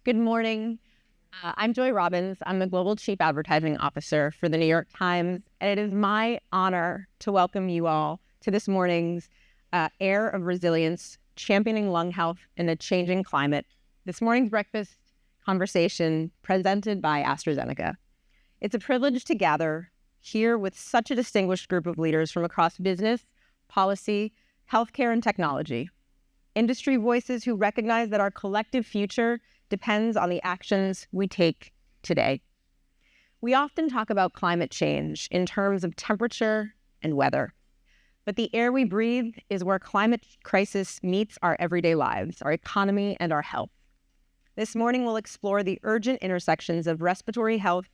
Good morning. I'm Joy Robbins. I'm the Global Chief Advertising Officer for the New York Times, and it is my honor to welcome you all to this morning's Air of Resilience, Championing Lung Health in a Changing Climate, this morning's breakfast conversation presented by AstraZeneca. It's a privilege to gather here with such a distinguished group of leaders from across business, policy, healthcare, and technology. Industry voices who recognize that our collective future depends on the actions we take today. We often talk about climate change in terms of temperature and weather, but the air we breathe is where climate crisis meets our everyday lives, our economy, and our health. This morning, we'll explore the urgent intersections of respiratory health,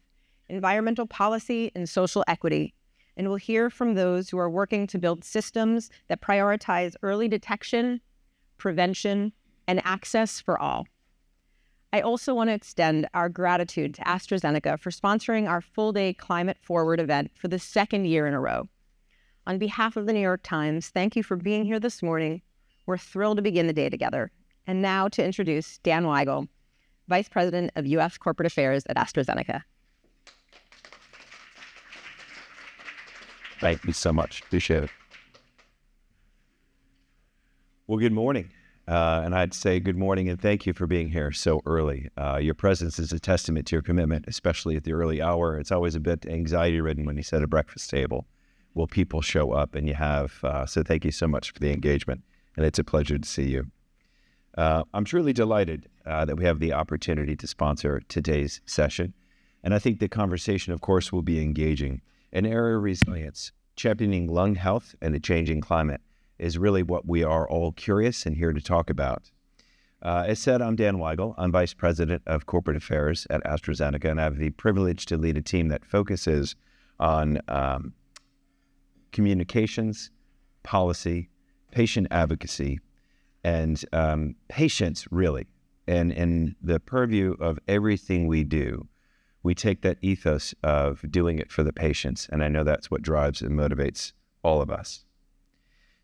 environmental policy, and social equity, and we'll hear from those who are working to build systems that prioritize early detection, prevention, and access for all. I also want to extend our gratitude to AstraZeneca for sponsoring our full-day Climate Forward event for the second year in a row. On behalf of the New York Times, thank you for being here this morning. We're thrilled to begin the day together. And now to introduce Dan Weigel, Vice President of U.S. Corporate Affairs at AstraZeneca. Thank you so much. Appreciate it. Well, good morning. And I'd say good morning and thank you for being here so early. Your presence is a testament to your commitment, especially at the early hour. It's always a bit anxiety-ridden when you set a breakfast table. Will people show up? And you have. So thank you so much for the engagement. And it's a pleasure to see you. I'm truly delighted that we have the opportunity to sponsor today's session. And I think the conversation, of course, will be engaging. An area of resilience, championing lung health and the changing climate, is really what we are all curious and here to talk about. As said, I'm Dan Weigel. I'm Vice President of Corporate Affairs at AstraZeneca, and I have the privilege to lead a team that focuses on communications, policy, patient advocacy, and patience, really. And in the purview of everything we do, we take that ethos of doing it for the patients, and I know that's what drives and motivates all of us.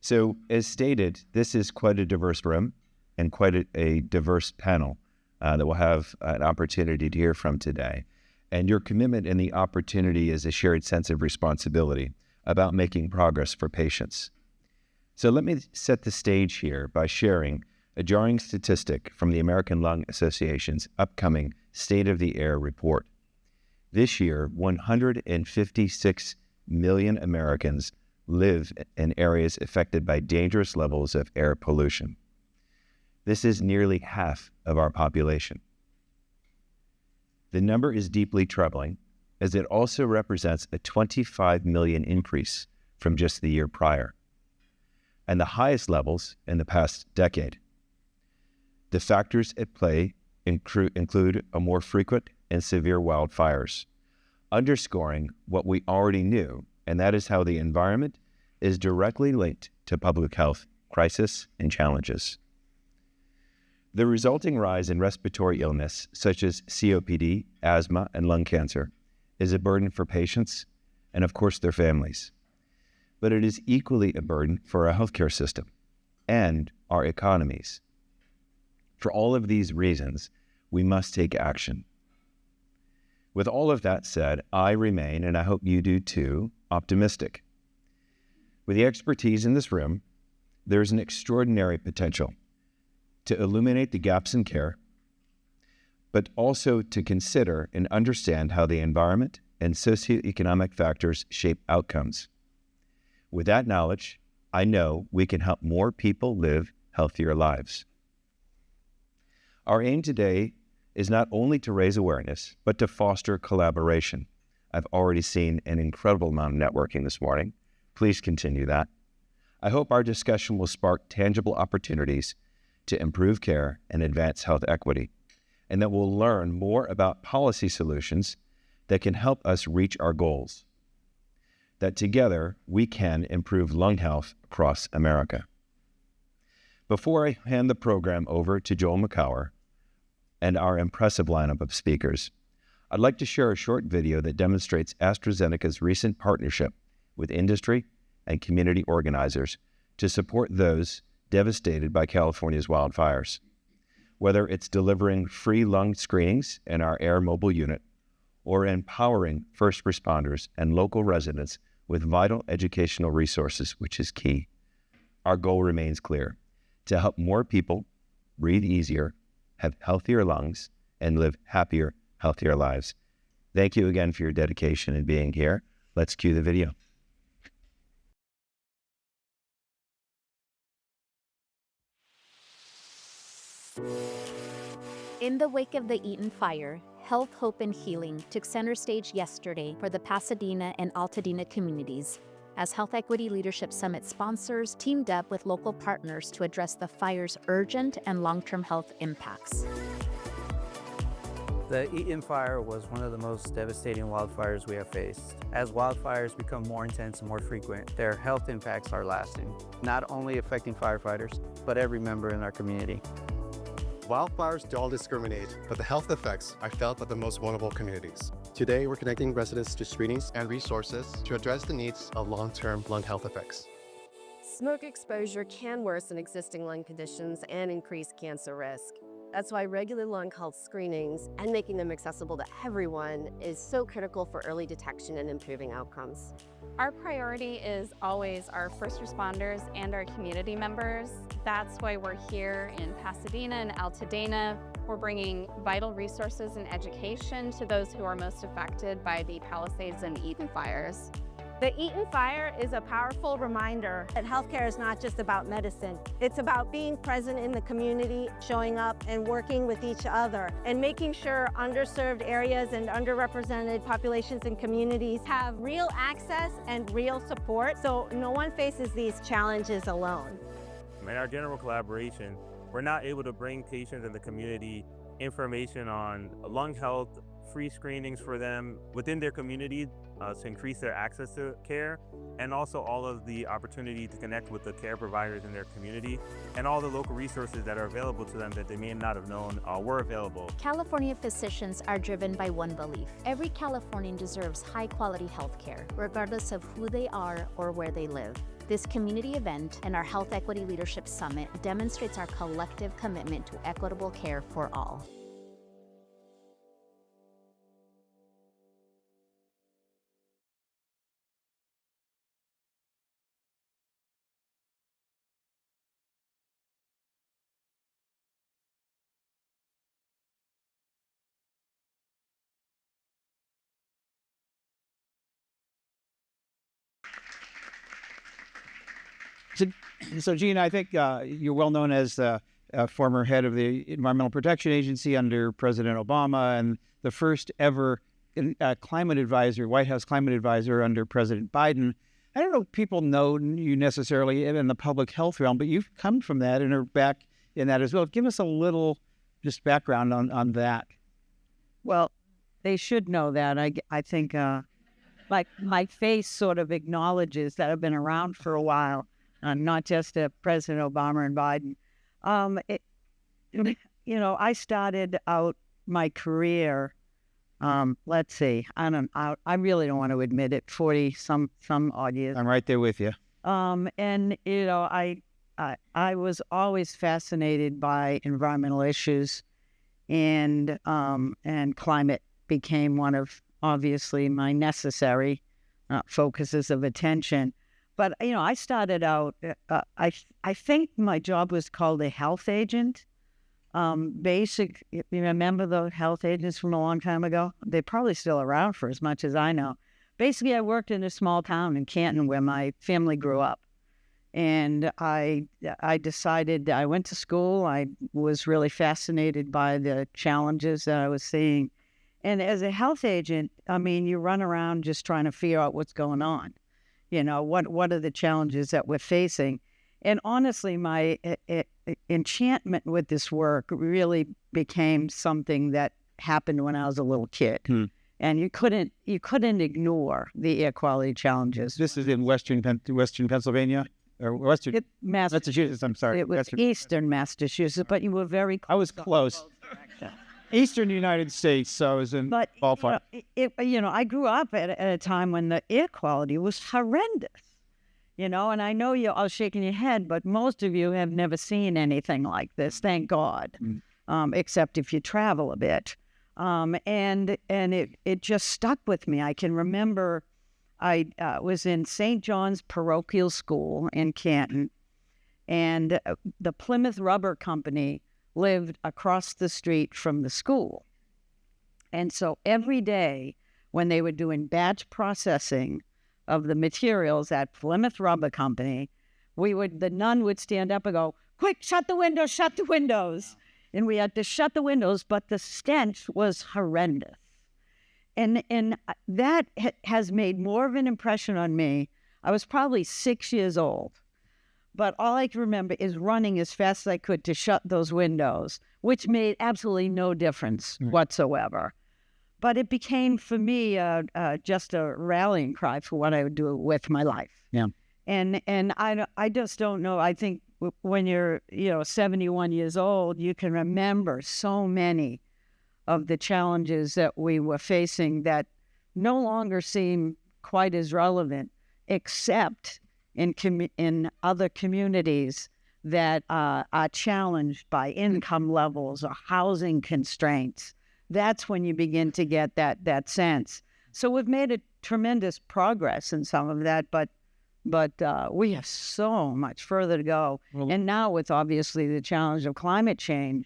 So, as stated, this is quite a diverse room and quite a diverse panel that we'll have an opportunity to hear from today. And your commitment and the opportunity is a shared sense of responsibility about making progress for patients. So let me set the stage here by sharing a jarring statistic from the American Lung Association's upcoming State of the Air report. This year, 156 million Americans live in areas affected by dangerous levels of air pollution. This is nearly half of our population. The number is deeply troubling, as it also represents a 25 million increase from just the year prior, and the highest levels in the past decade. The factors at play include a more frequent and severe wildfires, underscoring what we already knew, and that is how the environment is directly linked to public health crisis and challenges. The resulting rise in respiratory illness, such as C.O.P.D, asthma, and lung cancer, is a burden for patients and, of course, their families. But it is equally a burden for our healthcare system and our economies. For all of these reasons, we must take action. With all of that said, I remain, and I hope you do too, optimistic. With the expertise in this room, there is an extraordinary potential to illuminate the gaps in care, but also to consider and understand how the environment and socioeconomic factors shape outcomes. With that knowledge, I know we can help more people live healthier lives. Our aim today is not only to raise awareness, but to foster collaboration. I've already seen an incredible amount of networking this morning. Please continue that. I hope our discussion will spark tangible opportunities to improve care and advance health equity, and that we'll learn more about policy solutions that can help us reach our goals. That together we can improve lung health across America. Before I hand the program over to Joel McCower and our impressive lineup of speakers, I'd like to share a short video that demonstrates AstraZeneca's recent partnership with industry and community organizers to support those devastated by California's wildfires. whether it's delivering free lung screenings in our air mobile unit or empowering first responders and local residents with vital educational resources, which is key. Our goal remains clear: to help more people breathe easier, have healthier lungs, and live happier, healthier lives. Thank you again for your dedication and being here. Let's cue the video. In the wake of the Eaton fire, Health, Hope, and Healing took center stage yesterday for the Pasadena and Altadena communities, as Health Equity Leadership Summit sponsors teamed up with local partners to address the fire's urgent and long-term health impacts. The Eaton fire was one of the most devastating wildfires we have faced. As wildfires become more intense and more frequent, their health impacts are lasting, not only affecting firefighters, but every member in our community. Wildfires don't discriminate, but the health effects are felt by the most vulnerable communities. Today, we're connecting residents to screenings and resources to address the needs of long-term lung health effects. Smoke exposure can worsen existing lung conditions and increase cancer risk. That's why regular lung health screenings and making them accessible to everyone is so critical for early detection and improving outcomes. Our priority is always our first responders and our community members. That's why we're here in Pasadena and Altadena. We're bringing vital resources and education to those who are most affected by the Palisades and Eaton fires. The Eaton fire is a powerful reminder that healthcare is not just about medicine. It's about being present in the community, showing up and working with each other, and making sure underserved areas and underrepresented populations and communities have real access and real support, so no one faces these challenges alone. In our general collaboration, we're now able to bring patients in the community information on lung health, free screenings for them within their community to increase their access to care, and also all of the opportunity to connect with the care providers in their community and all the local resources that are available to them that they may not have known were available. California physicians are driven by one belief: every Californian deserves high-quality health care, regardless of who they are or where they live. This community event and our Health Equity Leadership Summit demonstrates our collective commitment to equitable care for all. So Gene, I think you're well known as the former head of the Environmental Protection Agency under President Obama and the first ever climate advisor, White House climate advisor under President Biden. I don't know if people know you necessarily in the public health realm, but you've come from that and are back in that as well. Give us a little just background on that. Well, they should know that. I think my face sort of acknowledges that I've been around for a while. Not just President Obama and Biden. I started out my career, let's see, I really don't want to admit it, 40 some odd years. I'm right there with you. And I was always fascinated by environmental issues, and climate became one of obviously my necessary focuses of attention. But, I started out, I think my job was called a health agent. You remember the health agents from a long time ago? They're probably still around for as much as I know. Basically, I worked in a small town in Canton where my family grew up. And I decided, I went to school. I was really fascinated by the challenges that I was seeing. And as a health agent, you run around just trying to figure out what's going on. What are the challenges that we're facing? And honestly, my enchantment with this work really became something that happened when I was a little kid. And you couldn't ignore the air quality challenges. This is in Western Pennsylvania? Or Western Massachusetts, I'm sorry. It was Eastern Massachusetts, but you were very close. I was close. Eastern United States, so I was in ballpark. I grew up at a time when the air quality was horrendous, and I know you're all shaking your head, but most of you have never seen anything like this, thank God. except if you travel a bit. And it just stuck with me. I can remember I was in St. John's Parochial School in Canton, and the Plymouth Rubber Company lived across the street from the school. And so every day when they were doing batch processing of the materials at Plymouth Rubber Company, the nun would stand up and go, "Quick, shut the windows, shut the windows." And we had to shut the windows, but the stench was horrendous. And that has made more of an impression on me. I was probably 6 years old, but all I can remember is running as fast as I could to shut those windows, which made absolutely no difference whatsoever. But it became, for me, just a rallying cry for what I would do with my life. Yeah. And I just don't know. I think when you're 71 years old, you can remember so many of the challenges that we were facing that no longer seem quite as relevant, except in other communities that are challenged by income levels or housing constraints. That's when you begin to get that sense. So we've made a tremendous progress in some of that, but we have so much further to go. Well, and now with obviously the challenge of climate change,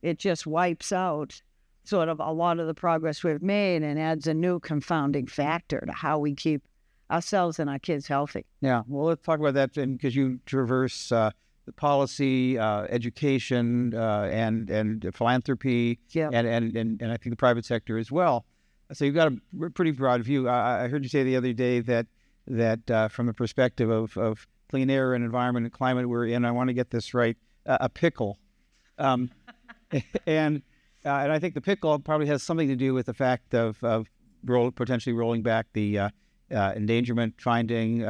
it just wipes out sort of a lot of the progress we've made and adds a new confounding factor to how we keep ourselves and our kids healthy. Yeah, well, let's talk about that because you traverse the policy, education, and philanthropy, and I think the private sector as well. So you've got a pretty broad view. I heard you say the other day that from the perspective of clean air and environment and climate we're in, I want to get this right, a pickle. And I think the pickle probably has something to do with the fact of potentially rolling back the endangerment finding,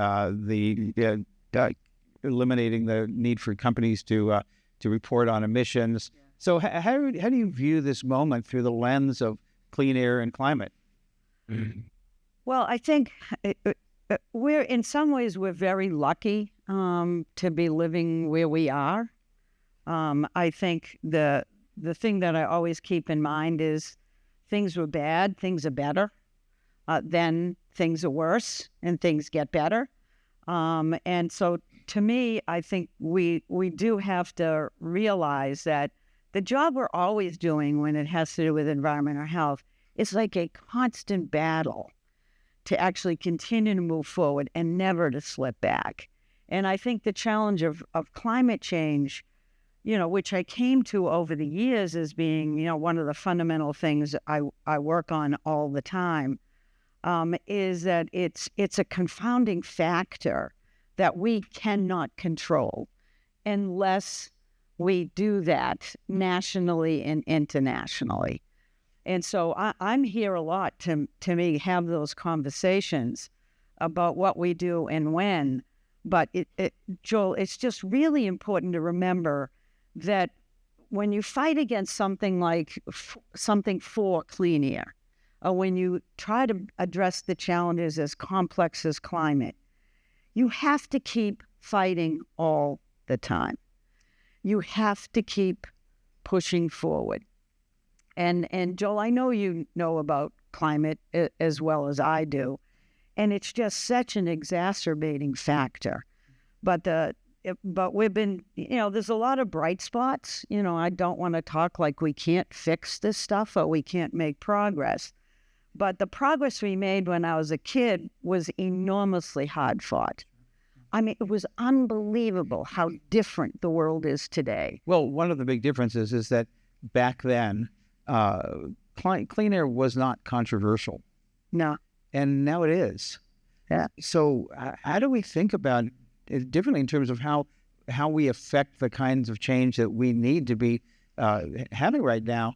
eliminating the need for companies to report on emissions. Yeah. So how do you view this moment through the lens of clean air and climate? Well, I think in some ways we're very lucky to be living where we are. I think the thing that I always keep in mind is things were bad, things are better, then things are worse, and things get better. And so to me, I think we do have to realize that the job we're always doing when it has to do with environment or health is like a constant battle to actually continue to move forward and never to slip back. And I think the challenge of climate change, which I came to over the years as being, one of the fundamental things I work on all the time, is that it's a confounding factor that we cannot control unless we do that nationally and internationally. And so I'm here a lot to me have those conversations about what we do and when. But Joel, it's just really important to remember that when you fight against something like something for clean air, or when you try to address the challenges as complex as climate, you have to keep fighting all the time. You have to keep pushing forward. And Joel, I know you know about climate as well as I do, and it's just such an exacerbating factor. But we've been, there's a lot of bright spots. I don't want to talk like we can't fix this stuff or we can't make progress. But the progress we made when I was a kid was enormously hard fought. I mean, it was unbelievable how different the world is today. Well, one of the big differences is that back then, clean air was not controversial. No. And now it is. Yeah. So how do we think about it differently in terms of how we affect the kinds of change that we need to be having right now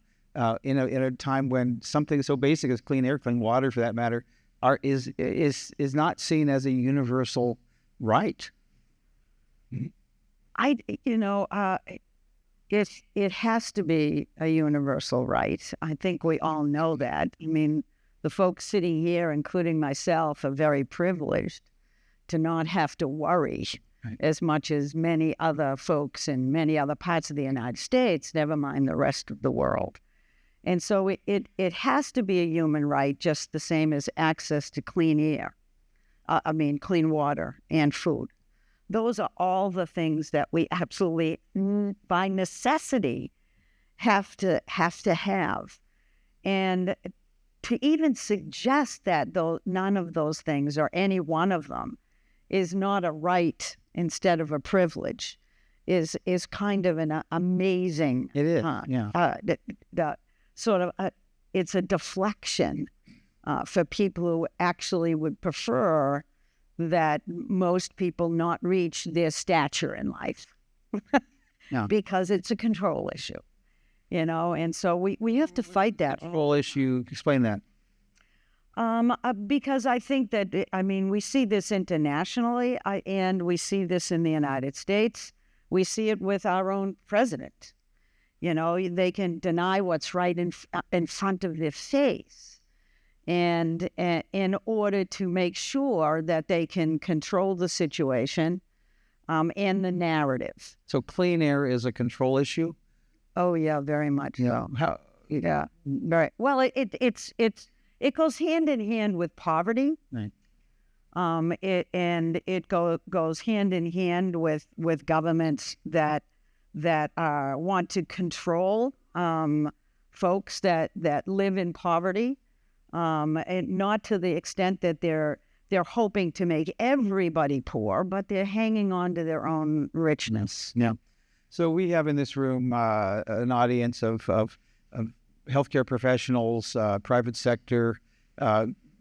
in a time when something so basic as clean air, clean water for that matter, is not seen as a universal right? It has to be a universal right. I think we all know that. I mean, the folks sitting here, including myself, are very privileged to not have to worry as much as many other folks in many other parts of the United States, never mind the rest of the world. And so it has to be a human right, just the same as access to clean air, clean water and food. Those are all the things that we absolutely, by necessity, have to have. And to even suggest that none of those things or any one of them is not a right instead of a privilege is kind of an amazing. It is, yeah. It's a deflection for people who actually would prefer that most people not reach their stature in life because it's a control issue, and so we have to fight that. Control issue, explain that. Because I think that, we see this internationally, and we see this in the United States. We see it with our own president. They can deny what's right in front of their face, and in order to make sure that they can control the situation and the narrative. So clean air is a control issue? Oh, yeah, very much so. How? Yeah, very well. It goes hand in hand with poverty. Right. It goes hand in hand with governments that want to control folks that live in poverty, and not to the extent that they're hoping to make everybody poor, but they're hanging on to their own richness. Yeah. So we have in this room an audience of healthcare professionals, private sector,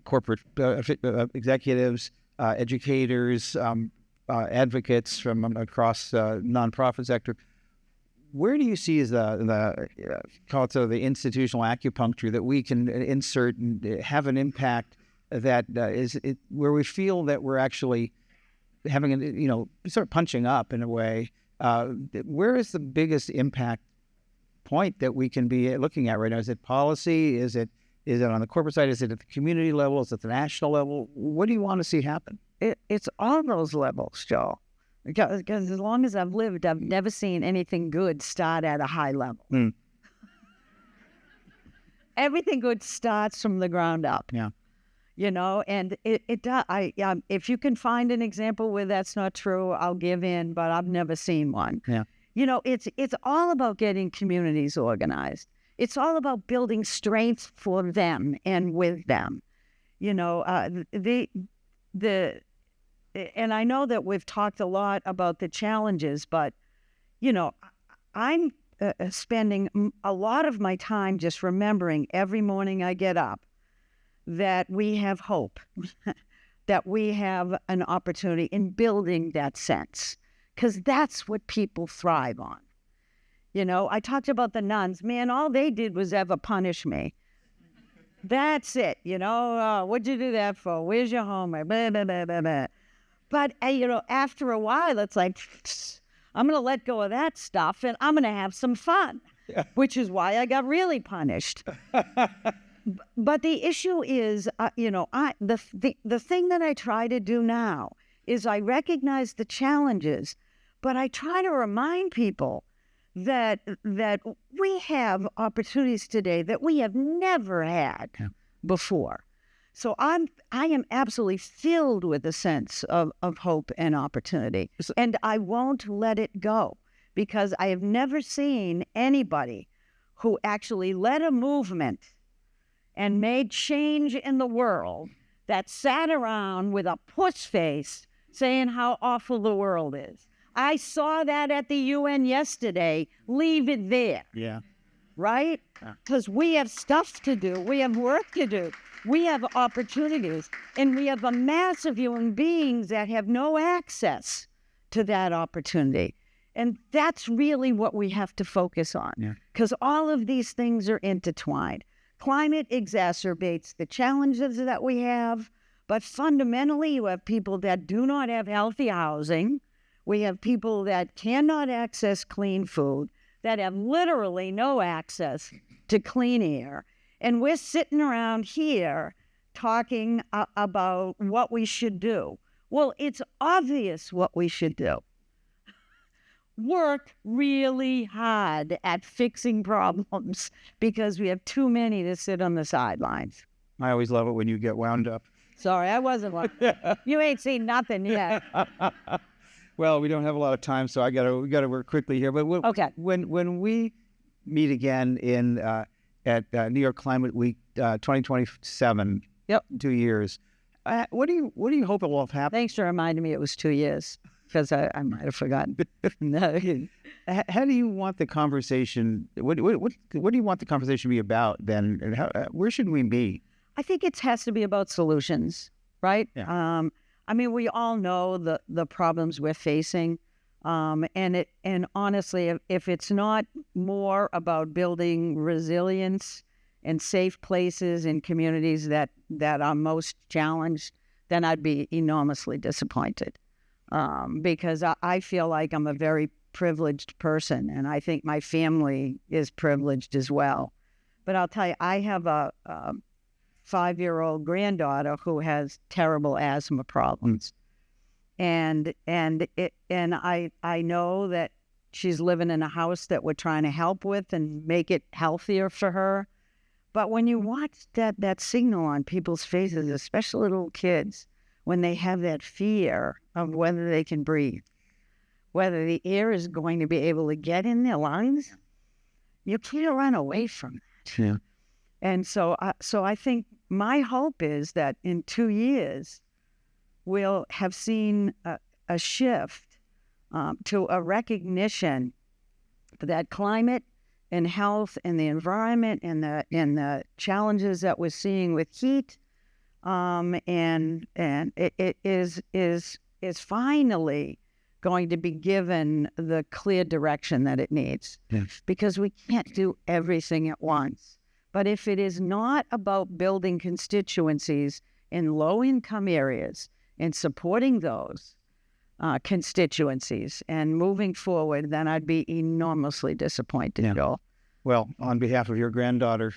corporate executives, educators, advocates from across the nonprofit sector. Where do you see as call it the institutional acupuncture that we can insert and have an impact that where we feel that we're actually having sort of punching up in a way? Where is the biggest impact point that we can be looking at right now? Is it policy? Is it on the corporate side? Is it at the community level? Is it at the national level? What do you want to see happen? It's all those levels, Joe. Because as long as I've lived, I've never seen anything good start at a high level. Everything good starts from the ground up. Yeah. And it does. If you can find an example where that's not true, I'll give in, but I've never seen one. Yeah. It's all about getting communities organized. It's all about building strength for them and with them. And I know that we've talked a lot about the challenges, but, I'm spending a lot of my time just remembering every morning I get up that we have hope, that we have an opportunity in building that sense, because that's what people thrive on. I talked about the nuns. Man, all they did was ever punish me. That's it. What'd you do that for? Where's your homework? Blah, blah, blah, blah, blah. But, after a while, it's like, I'm going to let go of that stuff and I'm going to have some fun, which is why I got really punished. But the issue is, the thing that I try to do now is I recognize the challenges, but I try to remind people that we have opportunities today that we have never had before. So I am absolutely filled with a sense of hope and opportunity, and I won't let it go, because I have never seen anybody who actually led a movement and made change in the world that sat around with a puss face saying how awful the world is. I saw that at the UN yesterday. Leave it there. Yeah. Right? Because we have stuff to do. We have work to do. We have opportunities. And we have a mass of human beings that have no access to that opportunity. And that's really what we have to focus on. Because all of these things are intertwined. Climate exacerbates the challenges that we have. But fundamentally, you have people that do not have healthy housing. We have people that cannot access clean food, that have literally no access to clean air. And we're sitting around here talking about what we should do. Well, it's obvious what we should do. Work really hard at fixing problems because we have too many to sit on the sidelines. I always love it when you get wound up. Sorry, I wasn't one. You ain't seen nothing yet. Well, we don't have a lot of time, so we gotta work quickly here. But Okay. When we meet again at New York Climate Week 2027, Yep. 2 years, what do you hope it will have happened? Thanks for reminding me it was 2 years because I might have forgotten. No. How do you want the conversation? What do you want the conversation to be about then? And where should we be? I think it has to be about solutions, right? Yeah. I mean, we all know the problems we're facing, and honestly, if it's not more about building resilience and safe places in communities that are most challenged, then I'd be enormously disappointed, because I feel like I'm a very privileged person, and I think my family is privileged as well. But I'll tell you, I have a 5-year-old granddaughter who has terrible asthma problems, and I know that she's living in a house that we're trying to help with and make it healthier for her. But when you watch that signal on people's faces, especially little kids, when they have that fear of whether they can breathe, whether the air is going to be able to get in their lungs, you can't run away from that. Yeah. And so I think my hope is that in 2 years, we'll have seen a shift to a recognition that climate and health and the environment and the challenges that we're seeing with heat, and it is finally going to be given the clear direction that it needs. Yes. Because we can't do everything at once. But if it is not about building constituencies in low-income areas and supporting those constituencies and moving forward, then I'd be enormously disappointed, Yeah. Joel. Well, on behalf of your granddaughter,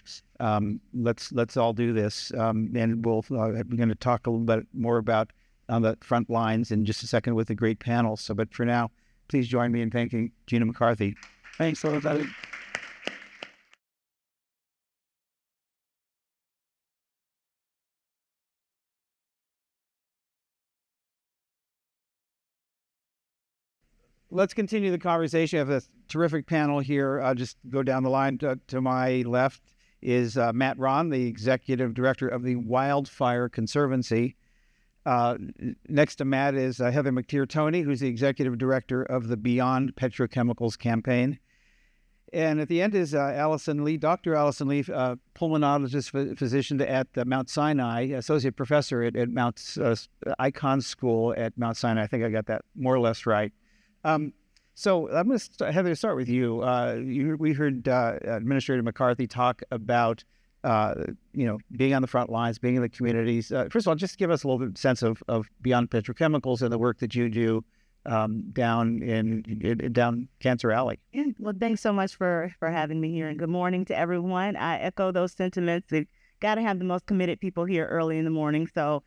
let's all do this, and we're going to talk a little bit more about on the front lines in just a second with a great panel. So, but for now, please join me in thanking Gina McCarthy. Thanks, everybody. Let's continue the conversation. I have a terrific panel here. I'll just go down the line. To my left is Matt Ron, the Executive Director of the Wildfire Conservancy. Next to Matt is Heather McTeer-Toney, who's the Executive Director of the Beyond Petrochemicals Campaign. And at the end is Allison Lee, Dr. Allison Lee, pulmonologist physician at Mount Sinai, Associate Professor at Mount Icahn School at Mount Sinai. I think I got that more or less right. So I'm going to, Heather, start with you. We heard Administrator McCarthy talk about, being on the front lines, being in the communities. First of all, just give us a little bit sense of Beyond Petrochemicals and the work that you do down Cancer Alley. Yeah, well, thanks so much for having me here, and good morning to everyone. I echo those sentiments. We've got to have the most committed people here early in the morning, so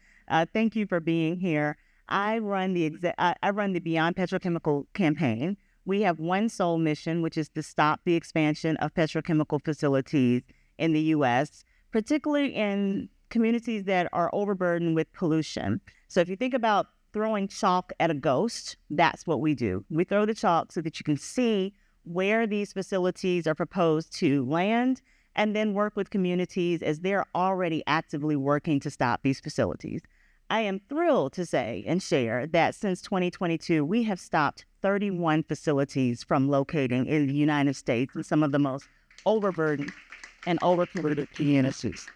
thank you for being here. I run the Beyond Petrochemical campaign. We have one sole mission, which is to stop the expansion of petrochemical facilities in the U.S., particularly in communities that are overburdened with pollution. So if you think about throwing chalk at a ghost, that's what we do. We throw the chalk so that you can see where these facilities are proposed to land, and then work with communities as they're already actively working to stop these facilities. I am thrilled to say and share that since 2022, we have stopped 31 facilities from locating in the United States in some of the most overburdened and overpolluted communities.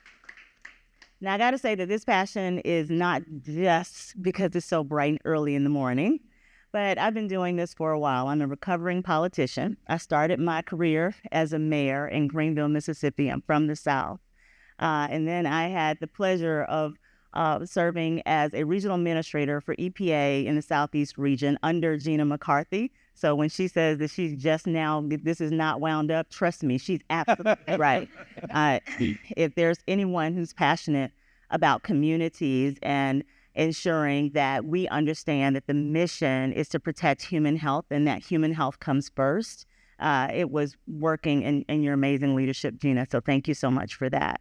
Now, I got to say that this passion is not just because it's so bright and early in the morning, but I've been doing this for a while. I'm a recovering politician. I started my career as a mayor in Greenville, Mississippi. I'm from the South. And then I had the pleasure of serving as a regional administrator for EPA in the Southeast region under Gina McCarthy. So when she says that she's just now, this is not wound up, trust me, she's absolutely right. If there's anyone who's passionate about communities and ensuring that we understand that the mission is to protect human health and that human health comes first. It was working in your amazing leadership, Gina. So thank you so much for that.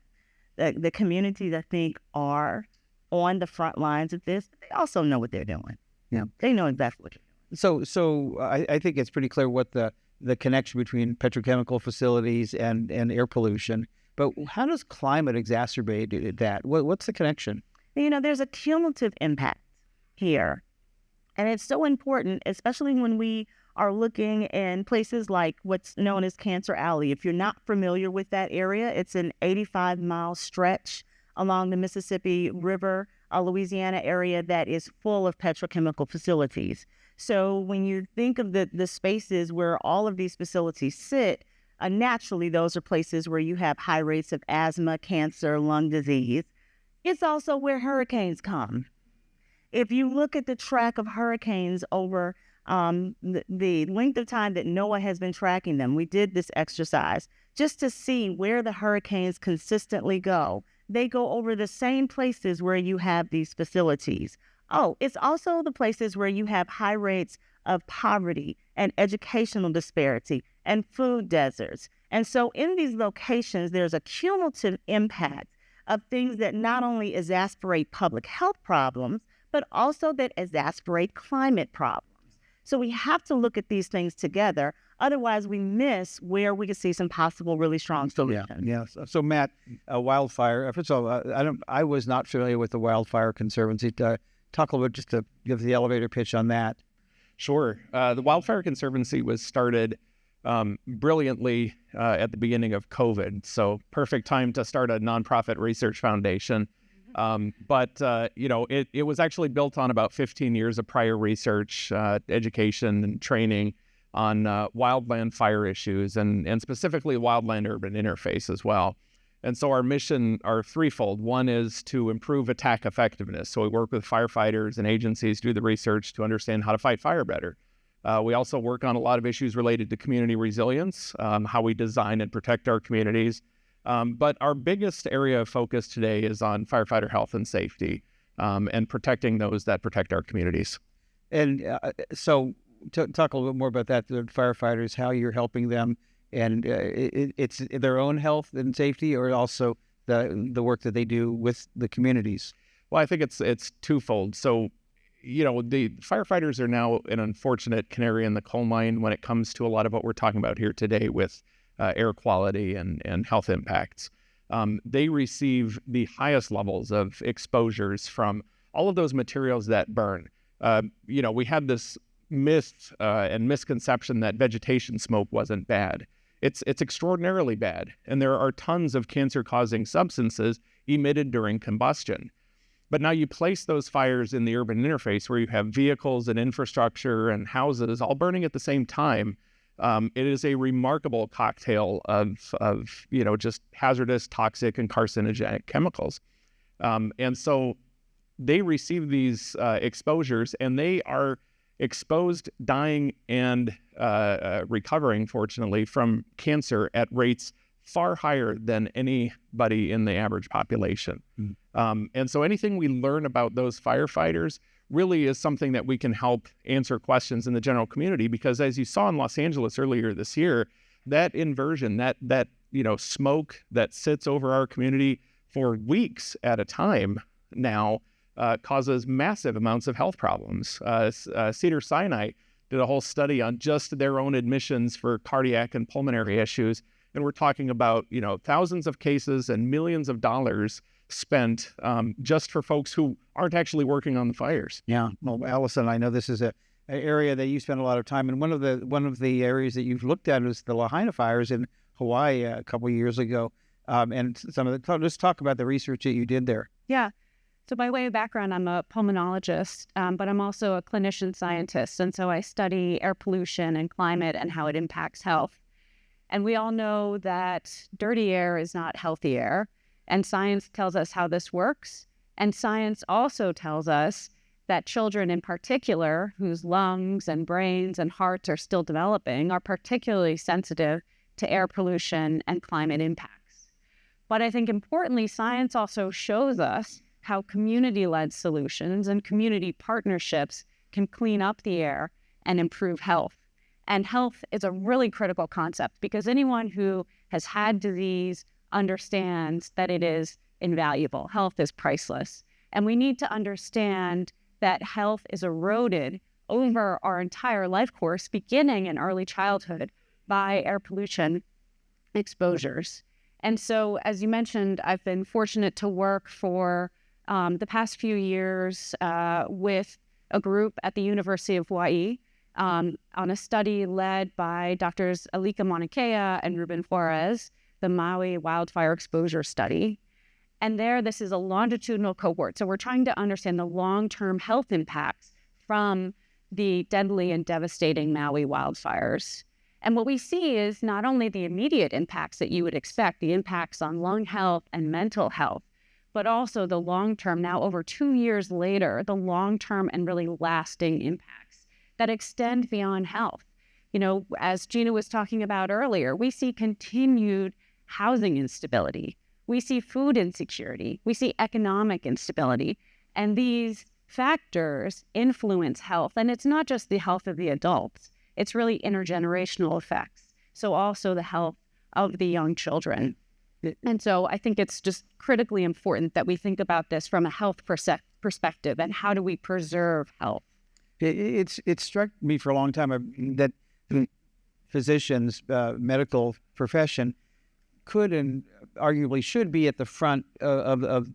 The communities, I think, are on the front lines of this. They also know what they're doing. Yeah, they know exactly what they're doing. So I think it's pretty clear what the connection between petrochemical facilities and air pollution. But how does climate exacerbate that? What's the connection? You know, there's a cumulative impact here. And it's so important, especially when we are looking in places like what's known as Cancer Alley. If you're not familiar with that area, it's an 85-mile stretch along the Mississippi River, Louisiana area that is full of petrochemical facilities. So when you think of the spaces where all of these facilities sit, naturally those are places where you have high rates of asthma, cancer, lung disease. It's also where hurricanes come. If you look at the track of hurricanes over the length of time that NOAA has been tracking them, we did this exercise just to see where the hurricanes consistently go. They go over the same places where you have these facilities. Oh, it's also the places where you have high rates of poverty and educational disparity and food deserts. And so in these locations, there's a cumulative impact of things that not only exacerbate public health problems, but also that exacerbate climate problems. So we have to look at these things together. Otherwise, we miss where we could see some possible really strong solutions. Yeah. So Matt, wildfire. First of all, I was not familiar with the Wildfire Conservancy. Talk a little bit just to give the elevator pitch on that. Sure. The Wildfire Conservancy was started brilliantly at the beginning of COVID. So perfect time to start a nonprofit research foundation. But it was actually built on about 15 years of prior research, education and training on wildland fire issues and specifically wildland-urban interface as well. And so our mission are threefold. One is to improve attack effectiveness. So we work with firefighters and agencies, do the research to understand how to fight fire better. We also work on a lot of issues related to community resilience, how we design and protect our communities. But our biggest area of focus today is on firefighter health and safety and protecting those that protect our communities. And so talk a little bit more about that, the firefighters, how you're helping them, and it's their own health and safety, or also the work that they do with the communities. Well, I think it's twofold. So, the firefighters are now an unfortunate canary in the coal mine when it comes to a lot of what we're talking about here today with air quality and health impacts. They receive the highest levels of exposures from all of those materials that burn. We had this myth and misconception that vegetation smoke wasn't bad. It's extraordinarily bad, and there are tons of cancer-causing substances emitted during combustion. But now you place those fires in the urban interface where you have vehicles and infrastructure and houses all burning at the same time. It is a remarkable cocktail of just hazardous, toxic, and carcinogenic chemicals. And so they receive these exposures, and they are exposed, dying, and recovering, fortunately, from cancer at rates far higher than anybody in the average population. And so anything we learn about those firefighters really is something that we can help answer questions in the general community, because as you saw in Los Angeles earlier this year, that inversion, that smoke that sits over our community for weeks at a time now causes massive amounts of health problems. Cedars-Sinai did a whole study on just their own admissions for cardiac and pulmonary issues. And we're talking about, thousands of cases and millions of dollars spent just for folks who aren't actually working on the fires. Yeah. Well, Allison, I know this is an area that you spend a lot of time in. One of the areas that you've looked at is the Lahaina fires in Hawaii a couple of years ago. And let's talk about the research that you did there. Yeah. So by way of background, I'm a pulmonologist, but I'm also a clinician scientist. And so I study air pollution and climate and how it impacts health. And we all know that dirty air is not healthy air. And science tells us how this works. And science also tells us that children in particular, whose lungs and brains and hearts are still developing, are particularly sensitive to air pollution and climate impacts. But I think importantly, science also shows us how community-led solutions and community partnerships can clean up the air and improve health. And health is a really critical concept because anyone who has had disease understands that it is invaluable. Health is priceless. And we need to understand that health is eroded over our entire life course, beginning in early childhood by air pollution exposures. And so, as you mentioned, I've been fortunate to work for the past few years with a group at the University of Hawaii on a study led by Drs. Alika Maunakea and Ruben Flores, the Maui wildfire exposure study. And there, this is a longitudinal cohort. So we're trying to understand the long-term health impacts from the deadly and devastating Maui wildfires. And what we see is not only the immediate impacts that you would expect, the impacts on lung health and mental health, but also the long-term, now over 2 years later, the long-term and really lasting impacts that extend beyond health. You know, as Gina was talking about earlier, we see continued housing instability. We see food insecurity. We see economic instability. And these factors influence health. And it's not just the health of the adults. It's really intergenerational effects. So also the health of the young children. And so I think it's just critically important that we think about this from a health perspective and how do we preserve health. It's struck me for a long time that physicians, medical profession, could and arguably should be at the front of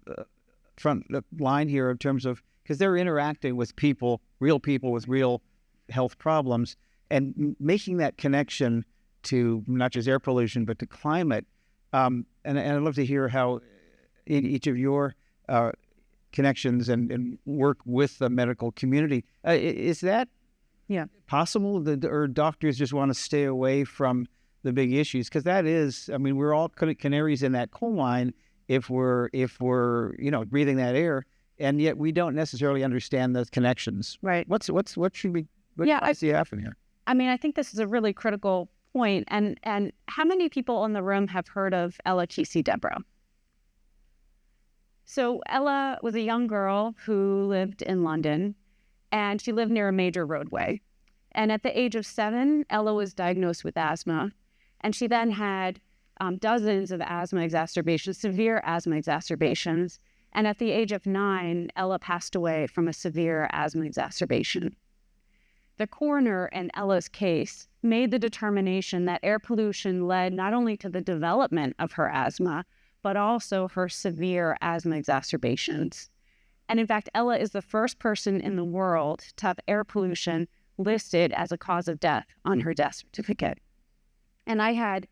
front line here in terms of, because they're interacting with people, real people with real health problems, and making that connection to not just air pollution but to climate. And I'd love to hear how each of your connections and work with the medical community. Is that possible, or doctors just want to stay away from the big issues? Because that is, I mean, we're all canaries in that coal mine if we're breathing that air, and yet we don't necessarily understand those connections. Right. What should we? I see happen here. I mean, I think this is a really critical point. And how many people in the room have heard of Ella Kesey Deborah? So Ella was a young girl who lived in London, and she lived near a major roadway. And at the age of 7, Ella was diagnosed with asthma. And she then had dozens of asthma exacerbations, severe asthma exacerbations. And at the age of 9, Ella passed away from a severe asthma exacerbation. The coroner in Ella's case made the determination that air pollution led not only to the development of her asthma, but also her severe asthma exacerbations. And in fact, Ella is the first person in the world to have air pollution listed as a cause of death on her death certificate. And I had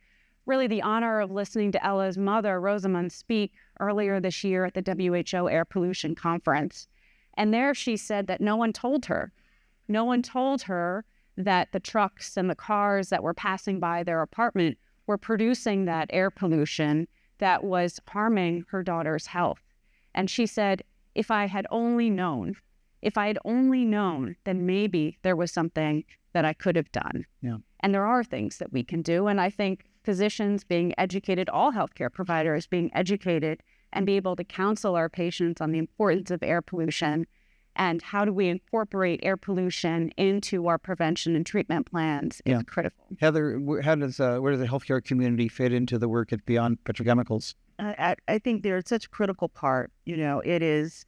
really the honor of listening to Ella's mother, Rosamund, speak earlier this year at the WHO Air Pollution Conference. And there she said that no one told her that the trucks and the cars that were passing by their apartment were producing that air pollution that was harming her daughter's health. And she said, if I had only known, then maybe there was something that I could have done. Yeah. And there are things that we can do. And I think physicians being educated, all healthcare providers being educated and be able to counsel our patients on the importance of air pollution and how do we incorporate air pollution into our prevention and treatment plans is critical. Heather, where does the healthcare community fit into the work at Beyond Petrochemicals? I think they're such a critical part. You know, it is,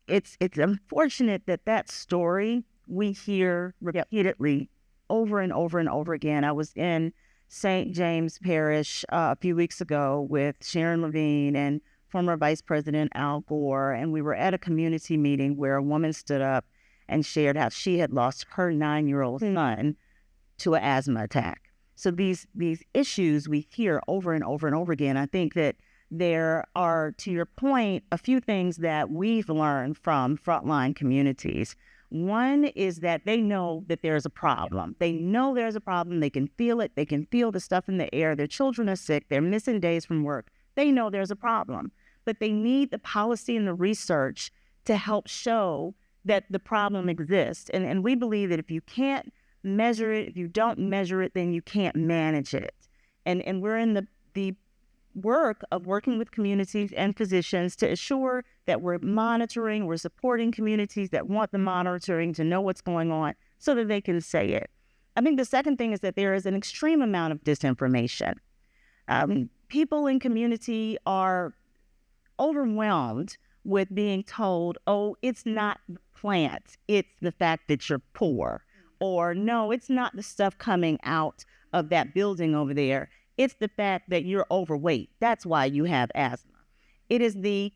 it's unfortunate that story we hear repeatedly over and over and over again. I was in St. James Parish a few weeks ago with Sharon Levine and former Vice President Al Gore, and we were at a community meeting where a woman stood up and shared how she had lost her 9-year-old son to an asthma attack. So these issues we hear over and over and over again. I think that there are, to your point, a few things that we've learned from frontline communities. One is that they know that there's a problem. They know there's a problem. They can feel it. They can feel the stuff in the air. Their children are sick. They're missing days from work. They know there's a problem, but they need the policy and the research to help show that the problem exists. And we believe that if you can't measure it, if you don't measure it, then you can't manage it. And we're in the work of working with communities and physicians to ensure that we're monitoring, we're supporting communities that want the monitoring to know what's going on so that they can say it. I think the second thing is that there is an extreme amount of disinformation. People in community are overwhelmed with being told, oh, it's not the plant, it's the fact that you're poor. Or no, it's not the stuff coming out of that building over there. It's the fact that you're overweight. That's why you have asthma. It is the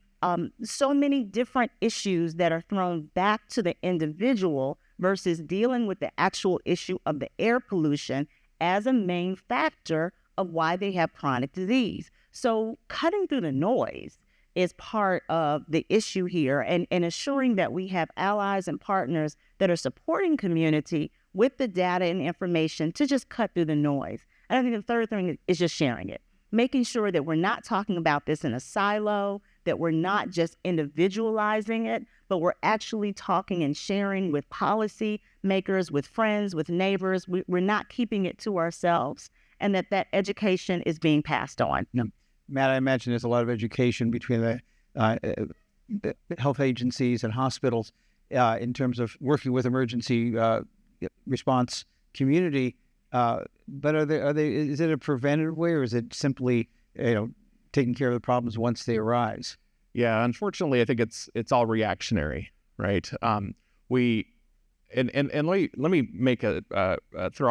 so many different issues that are thrown back to the individual versus dealing with the actual issue of the air pollution as a main factor of why they have chronic disease. So cutting through the noise is part of the issue here, and ensuring that we have allies and partners that are supporting community with the data and information to just cut through the noise. And I think the third thing is just sharing it, making sure that we're not talking about this in a silo, that we're not just individualizing it, but we're actually talking and sharing with policy makers, with friends, with neighbors. We're not keeping it to ourselves, and that education is being passed on. Yeah. Matt, I imagine there's a lot of education between the health agencies and hospitals in terms of working with emergency response community. But is it a preventative way, or is it simply taking care of the problems once they arise? Yeah, unfortunately, I think it's all reactionary, right? Let me make throw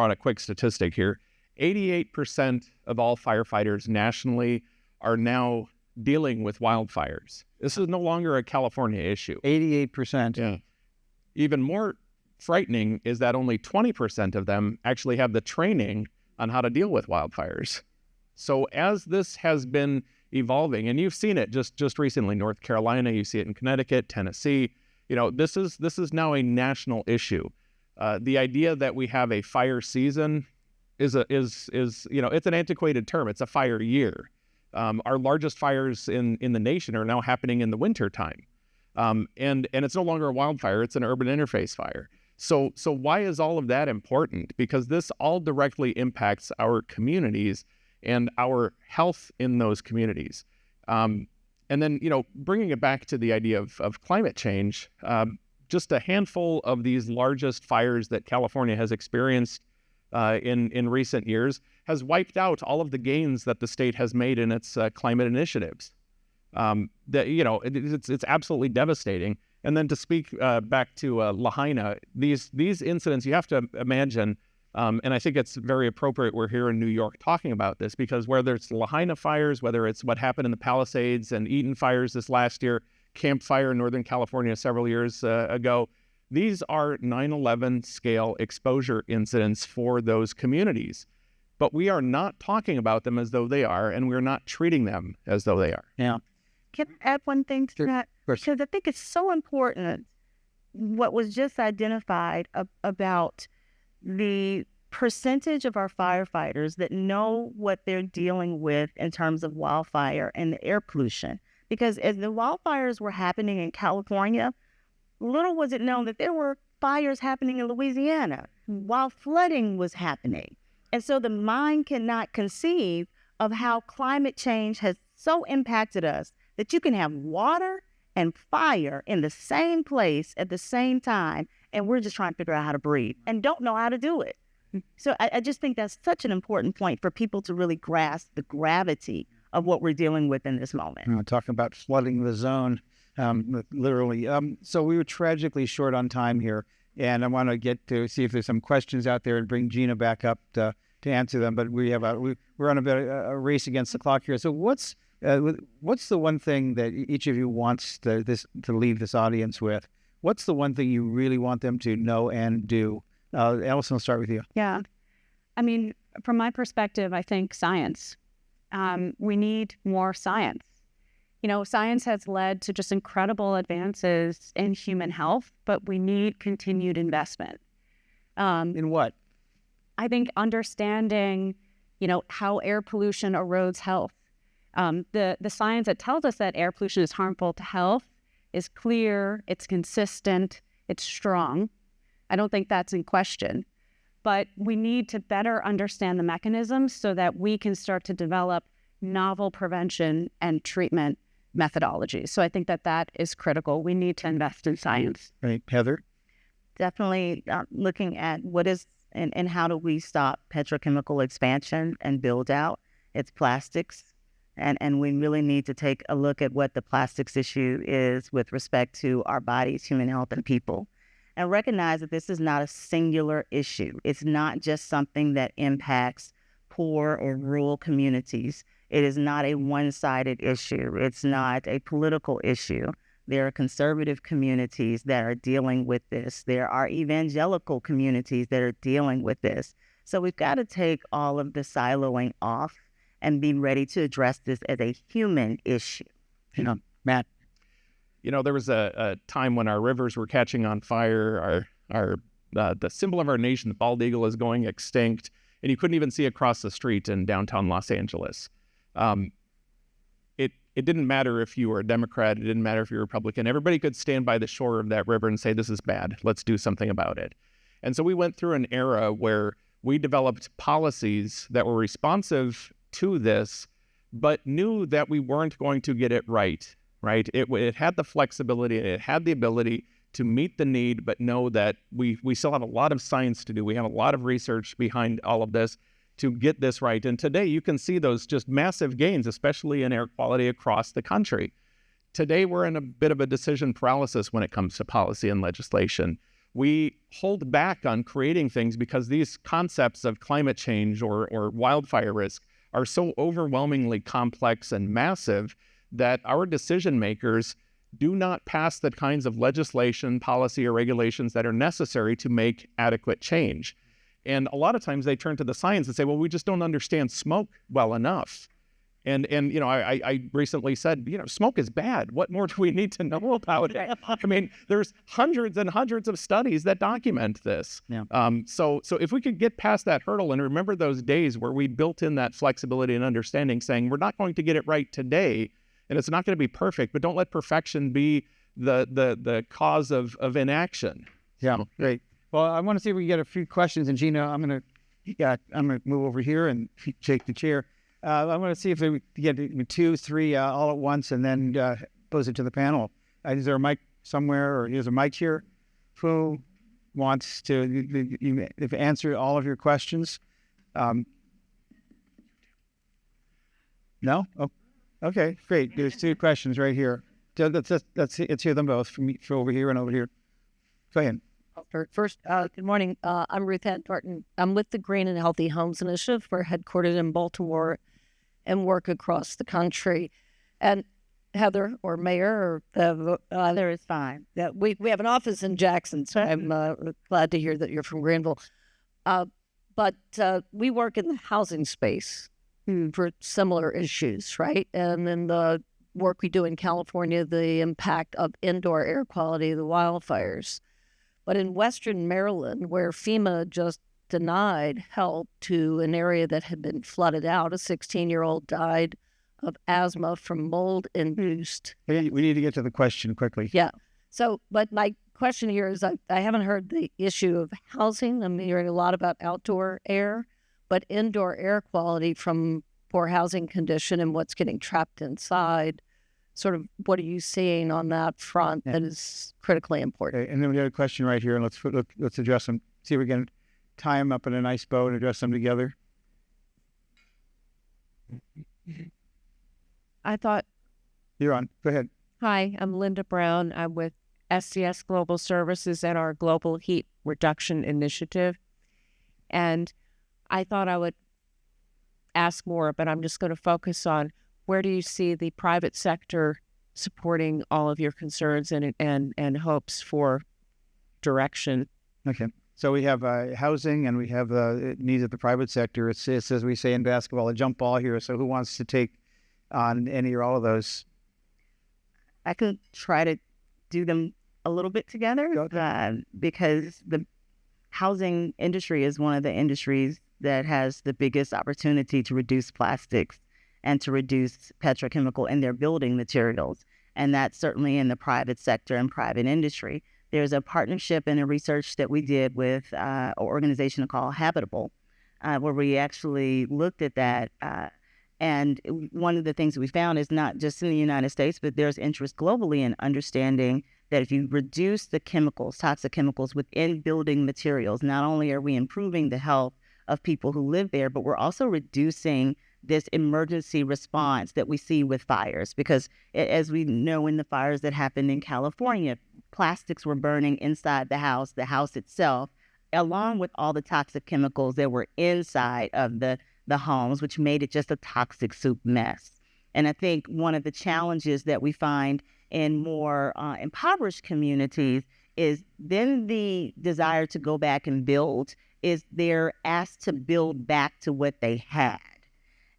out a quick statistic here. 88% of all firefighters nationally are now dealing with wildfires. This is no longer a California issue. 88%. Yeah. Even more frightening is that only 20% of them actually have the training on how to deal with wildfires. So as this has been evolving, and you've seen it just recently, North Carolina, you see it in Connecticut, Tennessee, this is now a national issue. The idea that we have a fire season is it's an antiquated term. It's a fire year. Our largest fires in the nation are now happening in the winter time. And it's no longer a wildfire, it's an urban interface fire. So why is all of that important? Because this all directly impacts our communities and our health in those communities. And then, bringing it back to the idea of climate change, just a handful of these largest fires that California has experienced in recent years has wiped out all of the gains that the state has made in its climate initiatives. It's absolutely devastating. And then to speak back to Lahaina, these incidents, you have to imagine, and I think it's very appropriate we're here in New York talking about this, because whether it's Lahaina fires, whether it's what happened in the Palisades and Eaton fires this last year, Camp Fire in Northern California several years ago, these are 9/11 scale exposure incidents for those communities. But we are not talking about them as though they are, and we're not treating them as though they are. Yeah. Can I add one thing to that? Because I think it's so important what was just identified about the percentage of our firefighters that know what they're dealing with in terms of wildfire and the air pollution. Because as the wildfires were happening in California, little was it known that there were fires happening in Louisiana while flooding was happening. And so the mind cannot conceive of how climate change has so impacted us that you can have water and fire in the same place at the same time, and we're just trying to figure out how to breathe and don't know how to do it. So I just think that's such an important point for people to really grasp the gravity of what we're dealing with in this moment. Talking about flooding the zone, literally. So we were tragically short on time here, and I want to get to see if there's some questions out there and bring Gina back up to answer them. But we're on a bit of a race against the clock here. So what's the one thing that each of you wants to leave this audience with? What's the one thing you really want them to know and do? Allison, I'll start with you. Yeah. I mean, from my perspective, I think science. We need more science. Science has led to just incredible advances in human health, but we need continued investment. In what? I think understanding, how air pollution erodes health. The science that tells us that air pollution is harmful to health is clear, it's consistent, it's strong. I don't think that's in question. But we need to better understand the mechanisms so that we can start to develop novel prevention and treatment methodologies. So I think that is critical. We need to invest in science. Right. Heather? Definitely looking at what is and how do we stop petrochemical expansion and build out. It's plastics. And we really need to take a look at what the plastics issue is with respect to our bodies, human health, and people. And recognize that this is not a singular issue. It's not just something that impacts poor or rural communities. It is not a one-sided issue. It's not a political issue. There are conservative communities that are dealing with this. There are evangelical communities that are dealing with this. So we've got to take all of the siloing off and be ready to address this as a human issue. Matt? There was a time when our rivers were catching on fire. The symbol of our nation, the bald eagle, is going extinct, and you couldn't even see across the street in downtown Los Angeles. It didn't matter if you were a Democrat. It didn't matter if you were a Republican. Everybody could stand by the shore of that river and say, this is bad. Let's do something about it. And so we went through an era where we developed policies that were responsive to this, but knew that we weren't going to get it right? It had the flexibility, it had the ability to meet the need, but know that we still have a lot of science to do. We have a lot of research behind all of this to get this right. And today you can see those just massive gains, especially in air quality across the country. Today we're in a bit of a decision paralysis when it comes to policy and legislation. We hold back on creating things because these concepts of climate change or wildfire risk are so overwhelmingly complex and massive that our decision makers do not pass the kinds of legislation, policy, or regulations that are necessary to make adequate change. And a lot of times they turn to the science and say, well, we just don't understand smoke well enough. And I recently said, smoke is bad. What more do we need to know about it? I mean, there's hundreds and hundreds of studies that document this. Yeah. So if we could get past that hurdle and remember those days where we built in that flexibility and understanding, saying we're not going to get it right today, and it's not going to be perfect, but don't let perfection be the cause of inaction. Yeah, great. Well, I want to see if we can get a few questions. And Gina, I'm going to move over here and take the chair. I want to see if we get 2, 3 all at once, and then pose it to the panel. Is there a mic somewhere, or is a mic here? Who wants to answer all of your questions? No? Oh, okay, great. There's 2 questions right here. Let's hear them both from over here and over here. Go ahead. First, good morning. I'm Ruth Ann Thornton. I'm with the Green and Healthy Homes Initiative. We're headquartered in Baltimore and work across the country. And Heather, or Mayor, or Heather is fine. we have an office in Jackson, so I'm glad to hear that you're from Granville. But we work in the housing space for similar issues, right? And in the work we do in California, the impact of indoor air quality, the wildfires. But in Western Maryland, where FEMA just denied help to an area that had been flooded out, a 16-year-old died of asthma from mold-induced. We need to get to the question quickly. Yeah. So, but my question here is, I haven't heard the issue of housing. I'm hearing a lot about outdoor air, but indoor air quality from poor housing condition and what's getting trapped inside. Sort of, what are you seeing on that front that is critically important? Okay, and then we got a question right here, and let's address them. See if we can tie them up in a nice bow and address them together. I thought. You're on. Go ahead. Hi, I'm Linda Brown. I'm with SCS Global Services and our Global Heat Reduction Initiative. And I thought I would ask more, but I'm just going to focus on where do you see the private sector supporting all of your concerns and hopes for direction? Okay. So we have housing, and we have the needs of the private sector. It's as we say in basketball, a jump ball here. So who wants to take on any or all of those? I could try to do them a little bit together because the housing industry is one of the industries that has the biggest opportunity to reduce plastics and to reduce petrochemical in their building materials. And that's certainly in the private sector and private industry. There's a partnership and a research that we did with an organization called Habitable, where we actually looked at that And one of the things that we found is not just in the United States, but there's interest globally in understanding that if you reduce the chemicals, toxic chemicals within building materials, not only are we improving the health of people who live there, but we're also reducing this emergency response that we see with fires. Because as we know, in the fires that happened in California, plastics were burning inside the house itself, along with all the toxic chemicals that were inside of the homes, which made it just a toxic soup mess. And I think one of the challenges that we find in more impoverished communities is then the desire to go back and build is they're asked to build back to what they had.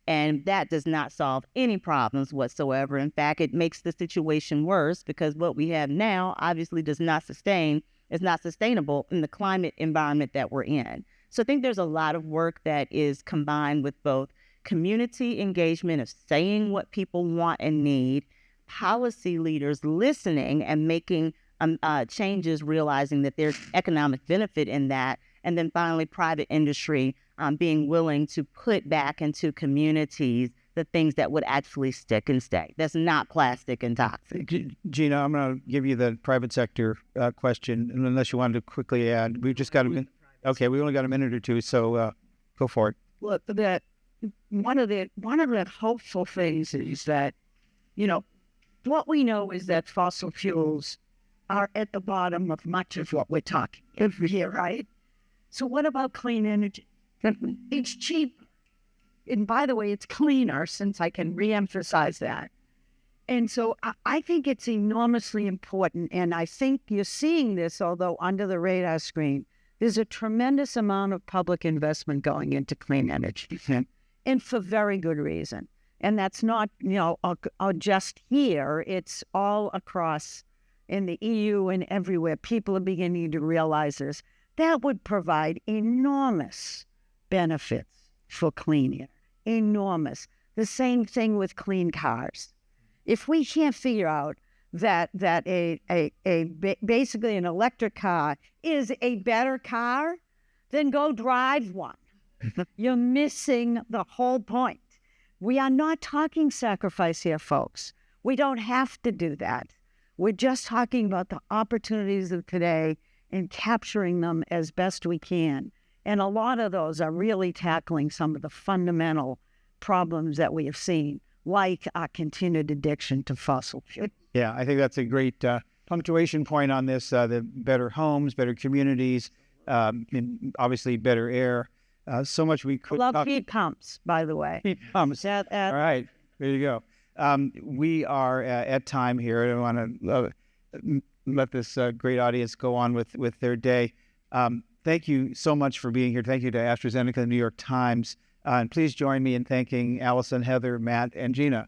And that does not solve any problems whatsoever. In fact, it makes the situation worse because what we have now obviously is not sustainable in the climate environment that we're in. So I think there's a lot of work that is combined with both community engagement of saying what people want and need, policy leaders listening and making changes, realizing that there's economic benefit in that, and then finally private industry being willing to put back into communities the things that would actually stick and stay. That's not plastic and toxic. Gina, I'm going to give you the private sector question, and unless you wanted to quickly add, we've just got a minute. Okay, we only got a minute or two, so go for it. Look, that one of the hopeful things is that, what we know is that fossil fuels are at the bottom of much of what we're talking here, right? So what about clean energy? It's cheap. And by the way, it's cleaner, since I can reemphasize that. And so I think it's enormously important. And I think you're seeing this, although under the radar screen, there's a tremendous amount of public investment going into clean energy, and for very good reason. And that's not, just here. It's all across in the EU and everywhere. People are beginning to realize this. That would provide enormous benefits for clean air. Enormous. The same thing with clean cars. If we can't figure out that basically an electric car is a better car, then go drive one. You're missing the whole point. We are not talking sacrifice here, folks. We don't have to do that. We're just talking about the opportunities of today and capturing them as best we can. And a lot of those are really tackling some of the fundamental problems that we have seen, like our continued addiction to fossil fuel. Yeah, I think that's a great punctuation point on this, the better homes, better communities, and obviously better air. So much we could love heat pumps, by the way. Heat pumps. All right, there you go. We are at time here. I don't want to let this great audience go on with their day. Thank you so much for being here. Thank you to AstraZeneca and the New York Times. And please join me in thanking Allison, Heather, Matt, and Gina.